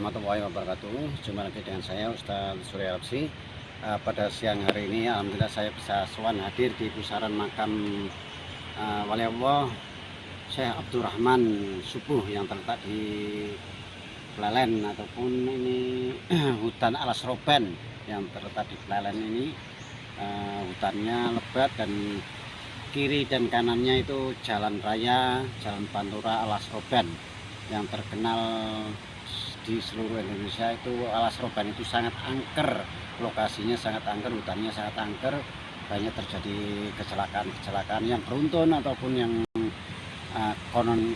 warahmatullahi wabarakatuh. Jumpa lagi dengan saya Ustadz Surya Lapsi. Pada siang hari ini alhamdulillah saya bisa sowan hadir di pusaran makam Wali Allah Syekh Abdurrahman Subuh yang terletak di Plelen ataupun ini hutan Alas Roban yang terletak di Plelen ini. Hutannya lebat dan kiri dan kanannya itu jalan raya, jalan Pantura Alas Roban yang terkenal di seluruh Indonesia. Itu Alas Roban itu sangat angker, lokasinya sangat angker, hutannya sangat angker, banyak terjadi kecelakaan-kecelakaan yang beruntun ataupun yang konon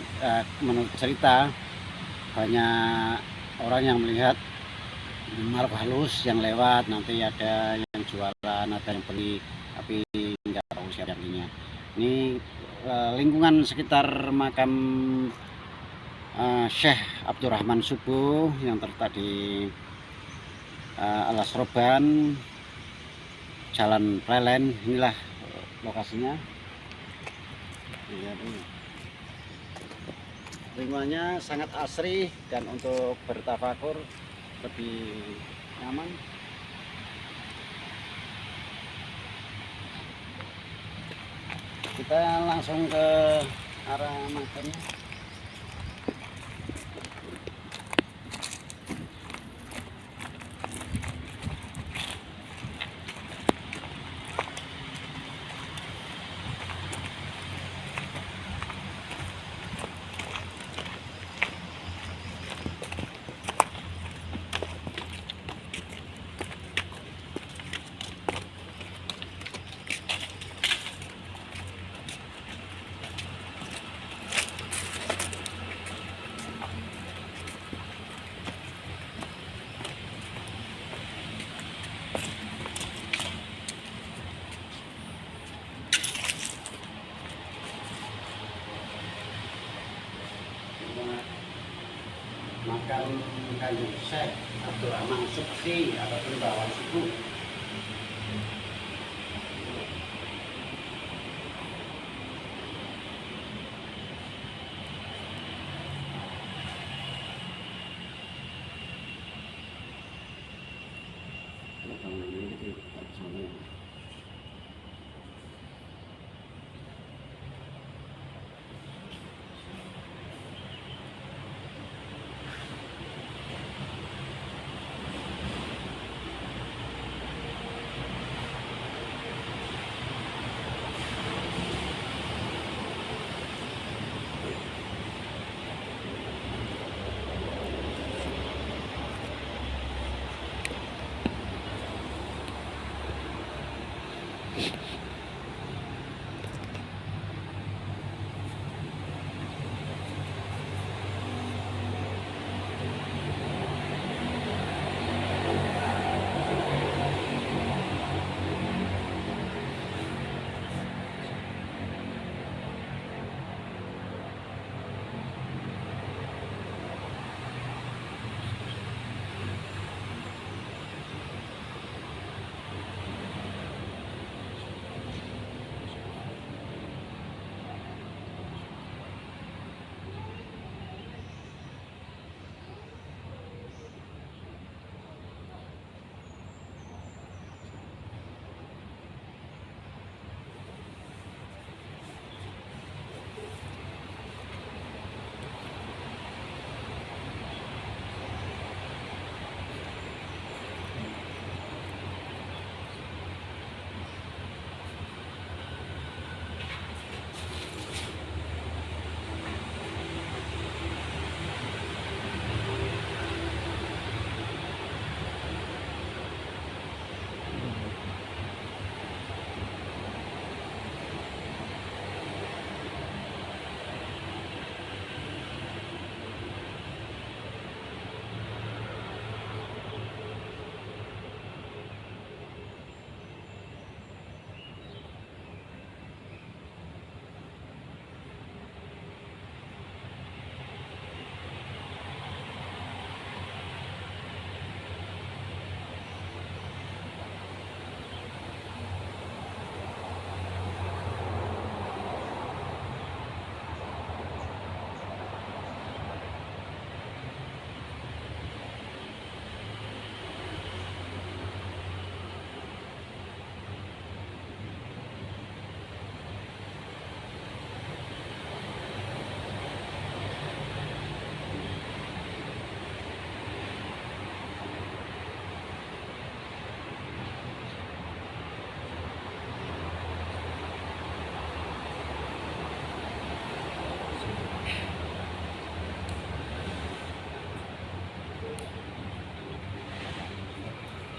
menurut cerita banyak orang yang melihat makhluk halus yang lewat, nanti ada yang jualan, ada yang beli, tapi nggak tahu siapa yang ini. Lingkungan sekitar makam Syekh Abdurrahman Subuh yang terletak di Alas Roban, Jalan Plelen, inilah lokasinya. Lingkungannya sangat asri dan untuk bertafakur lebih nyaman. Kita langsung ke arah makamnya. Makam Kanjeng Syekh Abdurrahman Subuh ataupun Bawan Subuh.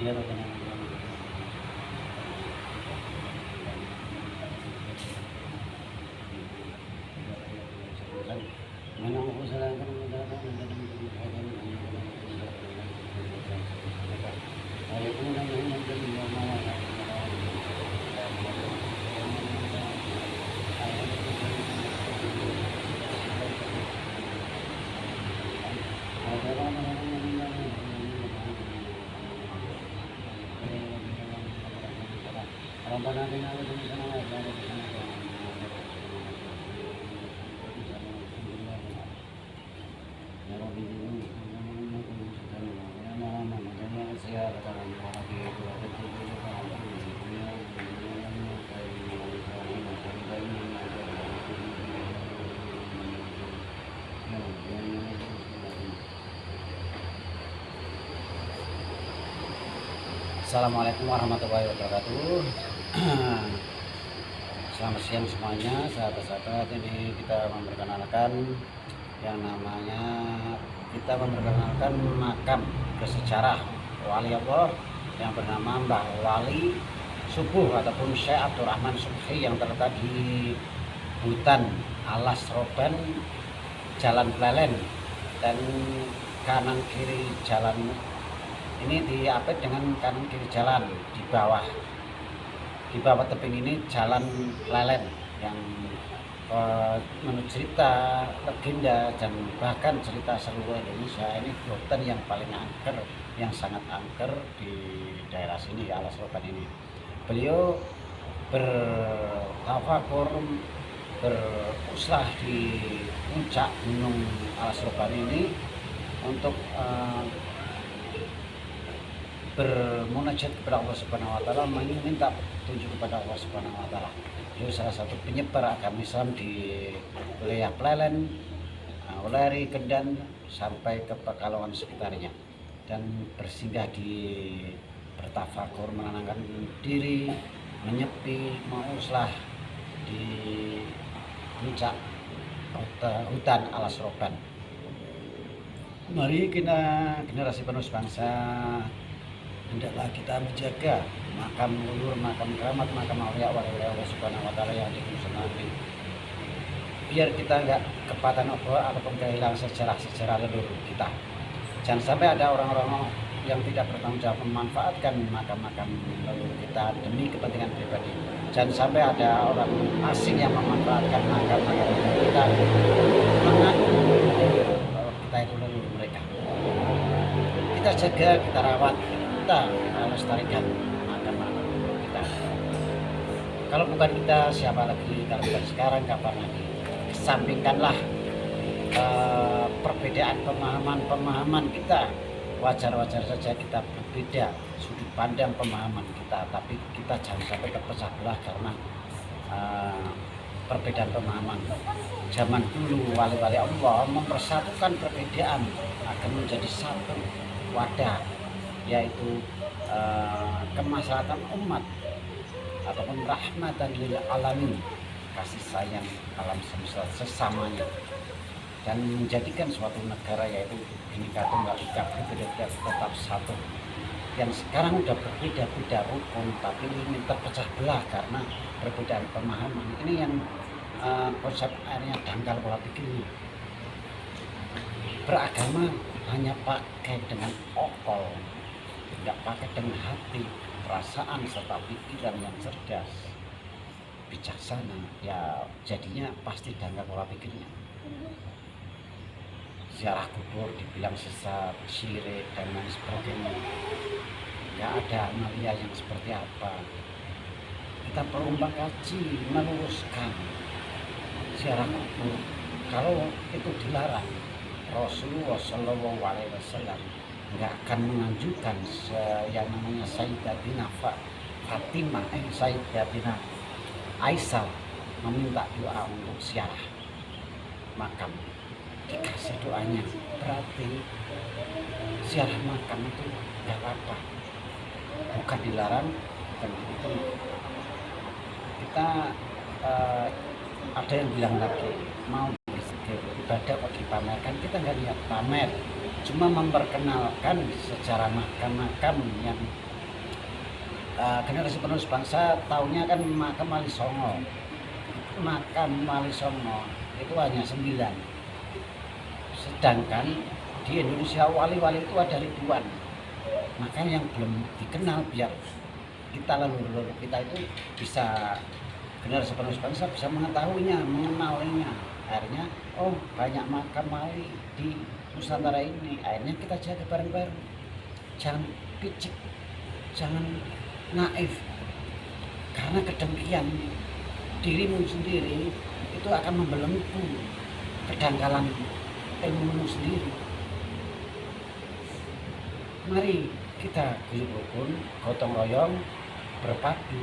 Iya, benar. Mana aku salahkan Assalamualaikum warahmatullahi wabarakatuh. Selamat siang semuanya, sahabat-sahabat. Ini kita memperkenalkan yang namanya makam bersejarah wali Allah yang bernama Mbah Wali Subuh ataupun Syekh Abdurrahman Subhi yang terletak di hutan Alas Roban, Jalan Plelen, dan kanan kiri jalan ini diapit dengan kanan kiri jalan. Di bawah tebing ini jalan Plelen yang menurut cerita, legenda, dan bahkan cerita seluruh Indonesia, ini hutan yang paling angker, yang sangat angker di daerah sini, Alas Roban ini. Beliau bertafakur, beruslah di puncak gunung Alas Roban ini untuk bermunajat kepada Allah Subhanahu wa taala, meminta petunjuk kepada Allah Subhanahu wa taala. Beliau salah satu penyebar agama Islam di wilayah Plelen, Uleri, Kendan sampai ke Pekalongan sekitarnya, dan bersinggah di bertafakur, menenangkan diri, menyepi, menguslah di puncak hutan Alas Roban. Mari kita, generasi penerus bangsa, hendaklah kita menjaga makam leluhur, makam keramat, makam aulia Allah Subhanahu wa taala yang dimusnahkan. Biar kita enggak kepatan ataupun kehilangan sejarah leluhur kita. Jangan sampai ada orang-orang yang tidak bertanggung jawab memanfaatkan makam-makam leluhur kita demi kepentingan pribadi. Jangan sampai ada orang asing yang memanfaatkan makam-makam leluhur kita mengaku bahwa kita itu leluhur mereka. Kita jaga, kita rawat, kita melestarikan makam-makam kita. Kalau bukan kita, siapa lagi? Kalau bukan sekarang, kapan lagi? Kesampingkanlah perbedaan pemahaman kita. Wajar-wajar saja kita berbeda sudut pandang pemahaman kita, tapi kita jangan sampai terpecah belah karena perbedaan pemahaman. Zaman dulu wali-wali Allah mempersatukan perbedaan agar menjadi satu wadah, yaitu kemaslahatan umat ataupun rahmatan lil alamin, kasih sayang alam semesta sesamanya, dan menjadikan suatu negara yaitu Bhinneka Tunggal Ika, berbeda-beda tetap satu. Yang sekarang udah berbeda-beda rukun tapi ini terpecah belah karena perbedaan pemahaman. Ini yang konsep akhirnya dangkal pola pikirnya. Beragama hanya pakai dengan okol, tidak pakai dengan hati, perasaan, serta pikiran yang cerdas, bijaksana, ya jadinya pasti dangkal pola pikirnya. Ziarah kubur dibilang sesat, syirik, dan lain sebagainya. Nggak ada amalia yang seperti apa. Kita perlu mengkaji, meluruskan ziarah kubur. Kalau itu dilarang, Rasulullah Shallallahu Alaihi Wasallam nggak akan menganjurkan yang namanya Sayyidatina Fatimah, Sayyidatina Aisyah meminta doa untuk ziarah makam. Dikasih doanya, berarti ziarah makam itu nggak apa-apa, bukan dilarang, bukan itu. Kita ada yang bilang lagi, mau beribadah kok dipamerkan, kita nggak niat pamer, cuma memperkenalkan secara makam-makam yang generasi penerus bangsa taunya kan makam Wali Songo. Makam Wali Songo itu hanya 9, sedangkan di Indonesia wali-wali itu ada ribuan. Makanya yang belum dikenal biar kita leluhur kita itu bisa, generasi penerus bangsa bisa mengetahuinya, mengenalinya. Akhirnya oh banyak makam wali di Nusantara ini. Akhirnya kita jaga bareng-bareng. Jangan picik, jangan naif, karena kedengkian dirimu sendiri itu akan membelenggu kedangkalan ilmumu sendiri. Mari kita guyub rukun, gotong royong, berpadu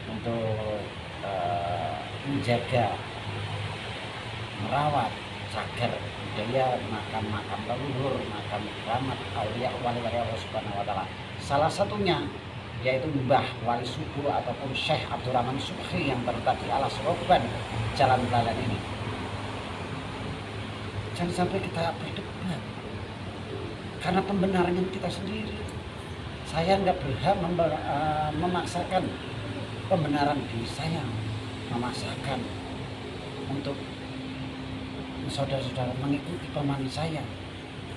untuk menjaga, merawat cagar budaya makam-makam leluhur, makam keramat aulia wali-wali Allah Subhanahu wa taala. Salah satunya yaitu Mbah Wali Subuh ataupun Syekh Abdurrahman Subhi yang terletak di Alas Roban Jalan Pelalen ini. Jangan sampai kita berdebat karena pembenaran kita sendiri. Saya nggak berhak memaksakan pembenaran diri saya, memaksakan untuk saudara-saudara mengikuti pemahaman saya,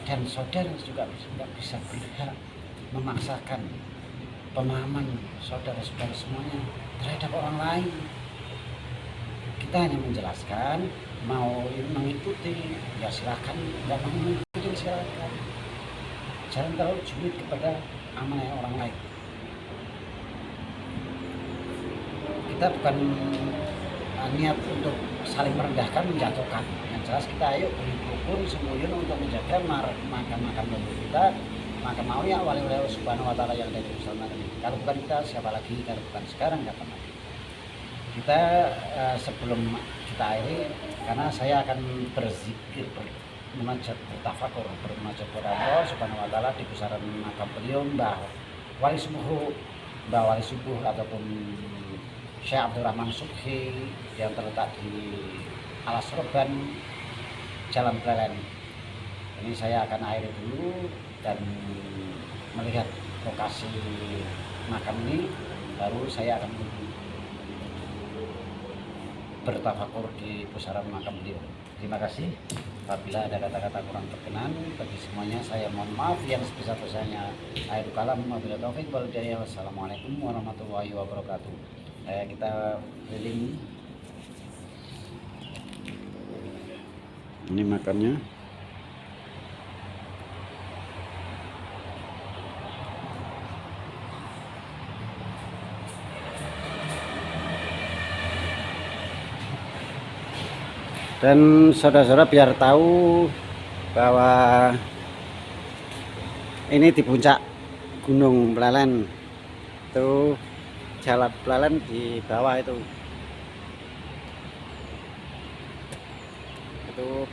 dan saudara juga nggak bisa berhak memaksakan pemahaman saudara-saudara semuanya terhadap orang lain. Kita hanya menjelaskan, mau mengikuti ya silakan, nggak mau mengikuti silakan. Jangan terlalu julid kepada amanah orang lain. Kita bukan niat untuk saling merendahkan, menjatuhkan. Yang jelas kita ayo berhimpun semuyun untuk menjaga makam-makam leluhur kita, makam aulia wali-wali Allah Subhanahu wa taala yang ada di Nusantara ini. Kalau bukan kita siapa lagi? Kalau bukan sekarang kapan lagi? Kita sebelum kita akhiri, karena saya akan berzikir, bermunajat, bertafakur, bermunajat kepada Allah Subhanahu wa taala di pusaran makam beliau Mbah Wali Subuh ataupun Syekh Abdurrahman Subhi yang terletak di Alas Roban Jalan Pelalen. Ini saya akan akhiri dulu dan melihat lokasi makam ini, baru saya akan bertafakur di pusaran makam beliau. Terima kasih. Apabila ada kata-kata kurang berkenan bagi semuanya, saya mohon maaf yang sebesar-besarnya. Akhirul kalam, wabillahi taufik wal hidayah. Wassalamualaikum warahmatullahi wabarakatuh. Kita keliling. Ini makamnya. Dan saudara-saudara biar tahu bahwa ini di puncak Gunung Pelalen, itu Jalan Pelalen di bawah itu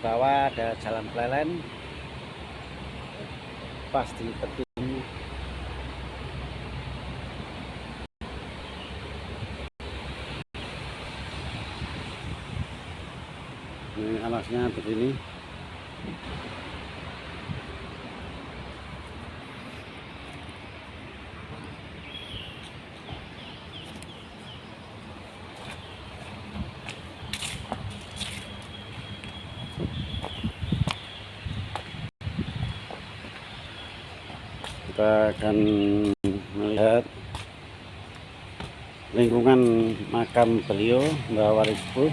bawah ada Jalan Pelalen pas di tepi. Ini alasnya begini. Kita akan melihat lingkungan makam beliau Mbah Wali Subuh.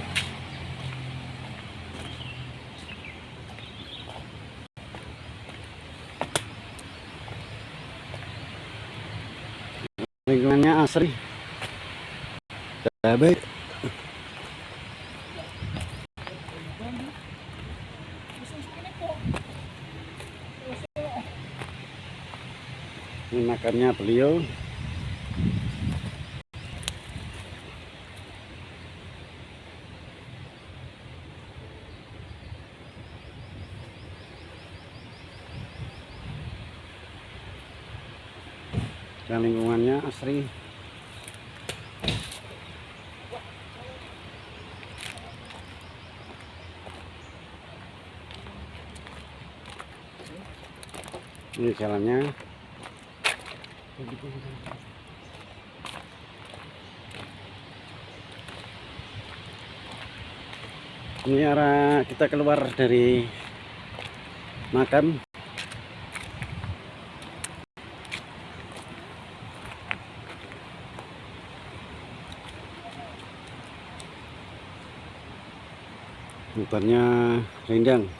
Lingkungannya asri, baik. Ini makamnya beliau. Dan lingkungannya asri. Ini jalannya. Ini arah kita keluar dari makam. Hutannya rindang.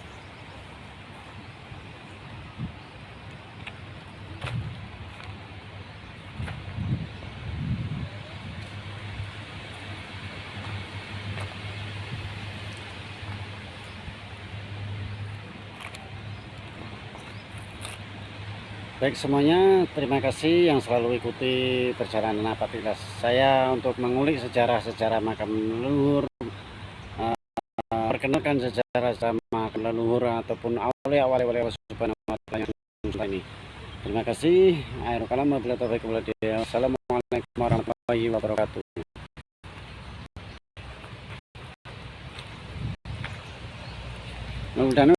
Baik semuanya, terima kasih yang selalu ikuti perjalanan Apatilas saya untuk mengulik sejarah-sejarah makam leluhur, perkenalkan sejarah makam leluhur ataupun awal-awal Allah Subhanahu wa taala yang ini. Terima kasih. Akhirul kalam, wabillahi taufiq wal hidayah. Assalamualaikum warahmatullahi wabarakatuh. Mudah-mudahan